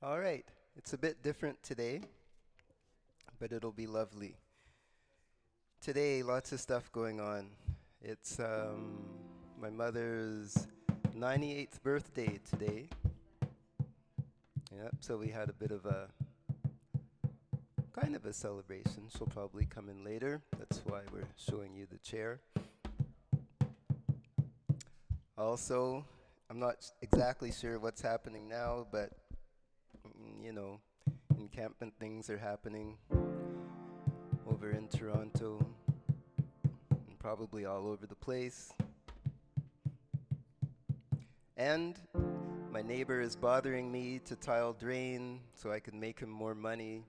All right, it's a bit different today, but it'll be lovely. Today, lots of stuff going on. It's my mother's 98th birthday today. Yep, so we had a bit of a kind of a celebration. She'll probably come in later. That's why we're showing you the chair. Also, I'm not exactly sure what's happening now, but encampment things are happening over in Toronto and probably all over the place. And my neighbor is bothering me to tile drain so I can make him more money,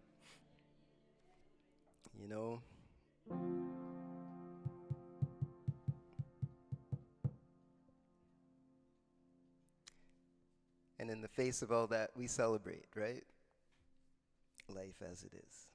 you know. And in the face of all that, we celebrate, right? Life as it is.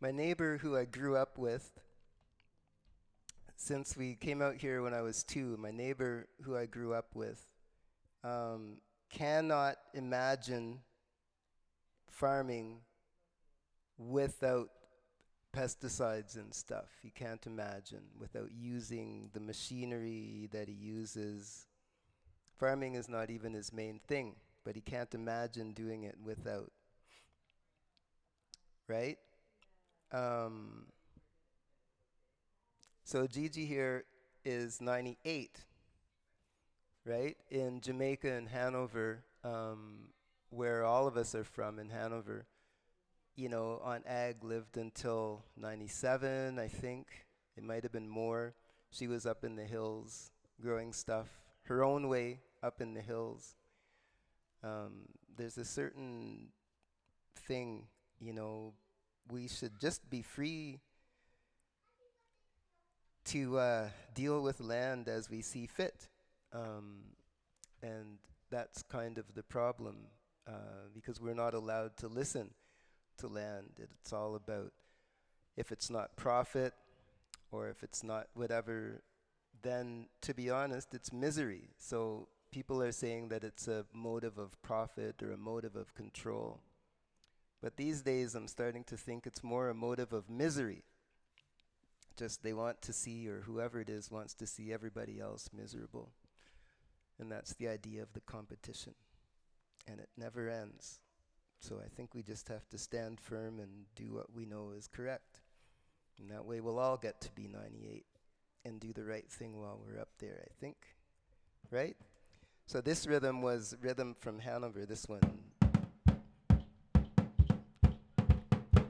My neighbor who I grew up with, since we came out here when I was 2, my neighbor who I grew up with cannot imagine farming without pesticides and stuff. He can't imagine without using the machinery that he uses. Farming is not even his main thing, but he can't imagine doing it without. Right? So Gigi here is 98, right? In Jamaica and Hanover, where all of us are from in Hanover, you know, Aunt Ag lived until 97, I think. It might have been more. She was up in the hills growing stuff her own way up in the hills. There's a certain thing, you know, we should just be free to deal with land as we see fit. And that's kind of the problem, because we're not allowed to listen to land. It's all about, if it's not profit or if it's not whatever, then to be honest, it's misery. So people are saying that it's a motive of profit or a motive of control. But these days I'm starting to think it's more a motive of misery. Just they want to see, or whoever it is wants to see everybody else miserable. And that's the idea of the competition. And it never ends. So I think we just have to stand firm and do what we know is correct. And that way we'll all get to be 98 and do the right thing while we're up there, I think. Right? So this rhythm was rhythm from Hanover, this one.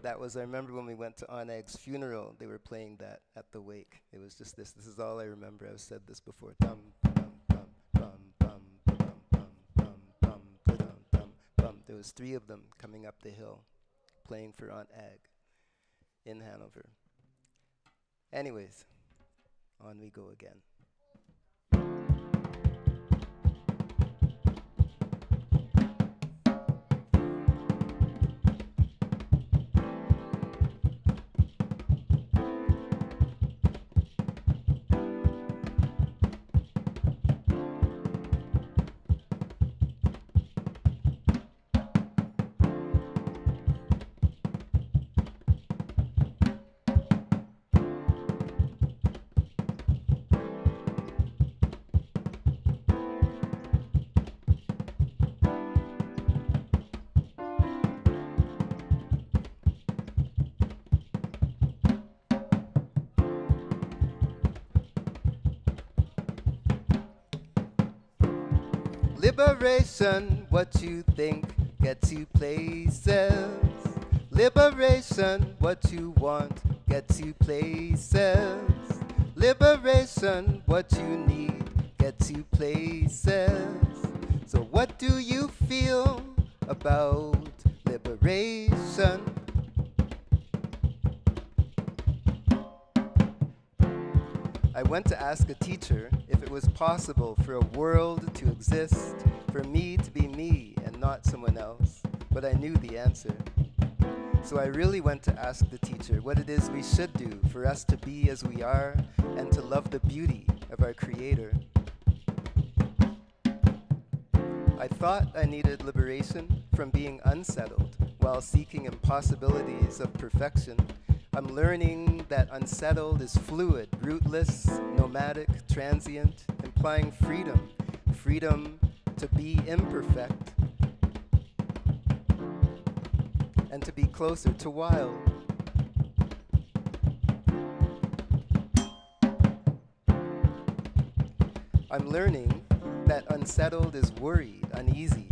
That was, I remember when we went to Aunt Ag's funeral, they were playing that at the wake. It was just this. This is all I remember. I've said this before. Dum, bum, bum, bum, bum, bum, bum, bum, bum, ba-dum, dum, bum. There was 3 of them coming up the hill, playing for Aunt Ag in Hanover. Anyways, on we go again. Liberation, what you think gets you places. Liberation, what you want gets you places. Liberation, what you need gets you places. So what do you feel about liberation? I went to ask a teacher if it was possible for a world to exist, for me to be me and not someone else, but I knew the answer. So I really went to ask the teacher what it is we should do for us to be as we are and to love the beauty of our Creator. I thought I needed liberation from being unsettled while seeking impossibilities of perfection. I'm learning that unsettled is fluid, rootless, nomadic, transient, implying freedom. Freedom to be imperfect and to be closer to wild. I'm learning that unsettled is worried, uneasy,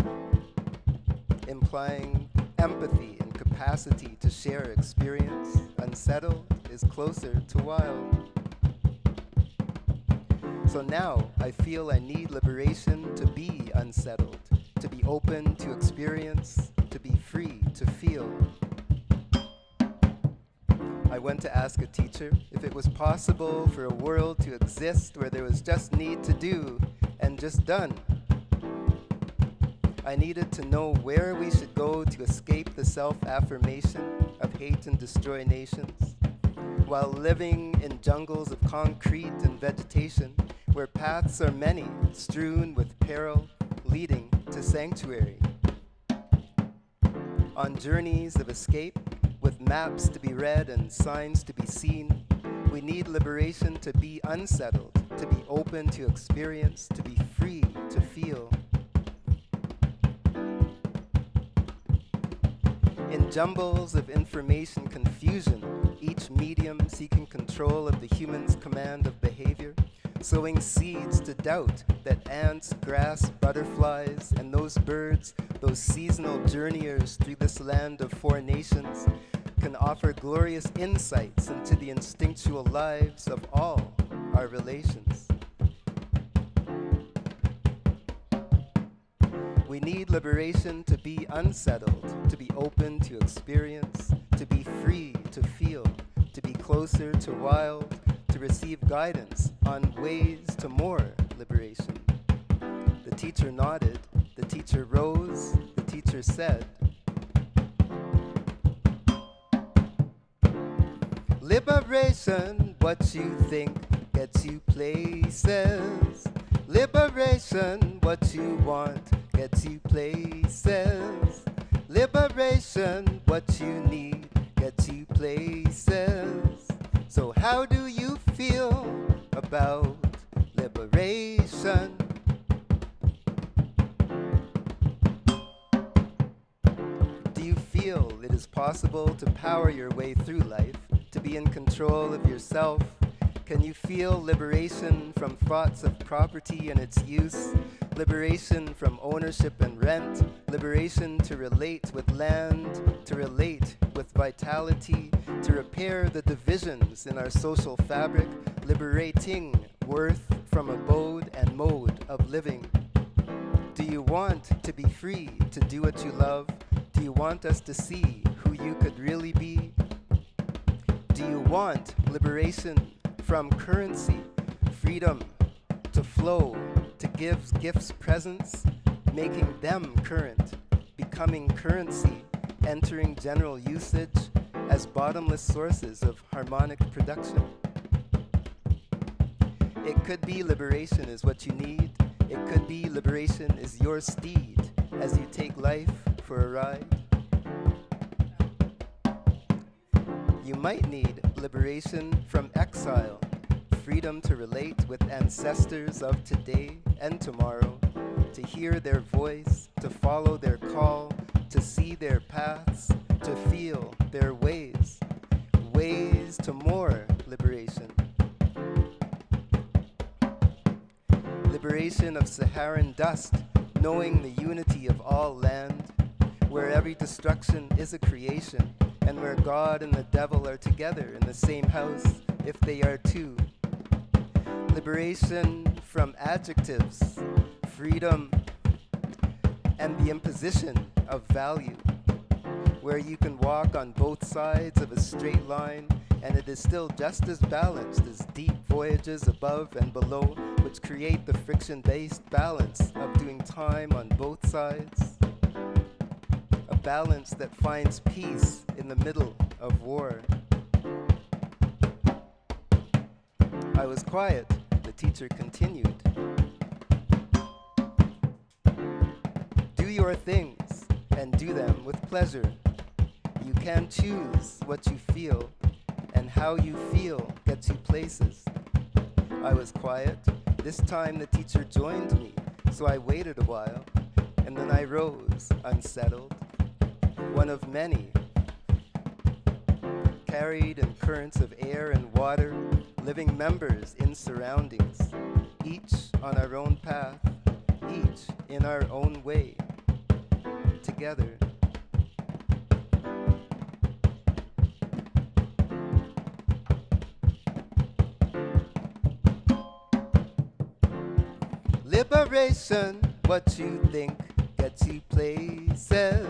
implying empathy and capacity to share experience. Unsettled is closer to wild. So now I feel I need liberation to be unsettled, to be open to experience, to be free to feel. I went to ask a teacher if it was possible for a world to exist where there was just need to do and just done. I needed to know where we should go to escape the self-affirmation of hate and destroy nations, while living in jungles of concrete and vegetation, where paths are many, strewn with peril, leading to sanctuary. On journeys of escape, with maps to be read and signs to be seen, we need liberation to be unsettled, to be open to experience, to be free to feel. In jumbles of information confusion, each medium seeking control of the human's command of behavior, sowing seeds to doubt that ants, grass, butterflies, and those birds, those seasonal journeyers through this land of four nations, can offer glorious insights into the instinctual lives of all our relations. We need liberation to be unsettled, to be open to experience, to be free to feel, to be closer to wild, to receive guidance on ways to more liberation. The teacher nodded, the teacher rose, the teacher said, liberation, what you think gets you places. Liberation, what you want gets you places. Liberation, what you need gets you places. So how do you feel about liberation? Do you feel it is possible to power your way through life, to be in control of yourself? Can you feel liberation from thoughts of property and its use? Liberation from ownership and rent? Liberation to relate with land, to relate with vitality, to repair the divisions in our social fabric, liberating worth from abode and mode of living. Do you want to be free to do what you love? Do you want us to see who you could really be? Do you want liberation from currency, freedom to flow, to give gifts presents, making them current, becoming currency, entering general usage as bottomless sources of harmonic production? It could be liberation is what you need. It could be liberation is your steed as you take life for a ride. You might need liberation from exile, freedom to relate with ancestors of today and tomorrow, to hear their voice, to follow their call, to see their paths, to feel their ways, ways to more liberation. Liberation of Saharan dust, knowing the unity of all land, where every destruction is a creation, and where God and the devil are together in the same house, if they are two. Liberation from adjectives, freedom, and the imposition of value, where you can walk on both sides of a straight line, and it is still just as balanced as deep voyages above and below, which create the friction-based balance of doing time on both sides. A balance that finds peace in the middle of war. I was quiet, the teacher continued. Do your things, and do them with pleasure. You can choose what you feel, and how you feel gets you places. I was quiet. This time the teacher joined me, so I waited a while, and then I rose, unsettled. One of many, carried in currents of air and water, living members in surroundings, each on our own path, each in our own way, together. Liberation, what you think gets you places.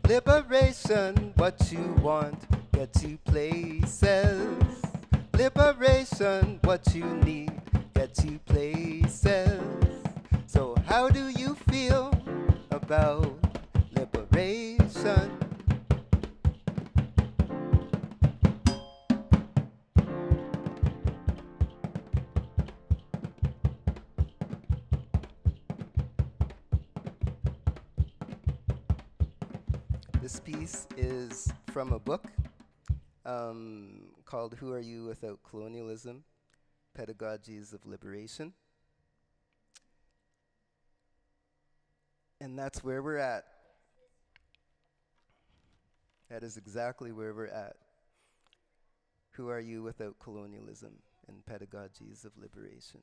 Liberation, what you want gets you places. Liberation, what you need gets you places. So how do you feel about liberation. This piece is from a book called Who Are You Without Colonialism? Pedagogies of Liberation. And that's where we're at. That is exactly where we're at. Who are you without colonialism and pedagogies of liberation?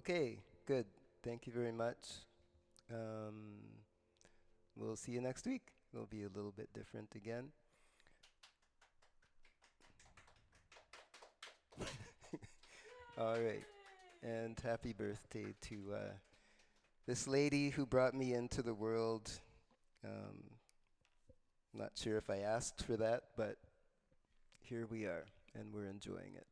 Okay, good. Thank you very much. Um, we'll see you next week. It'll be a little bit different again. All right. And happy birthday to this lady who brought me into the world. Um, not sure if I asked for that, but here we are, and we're enjoying it.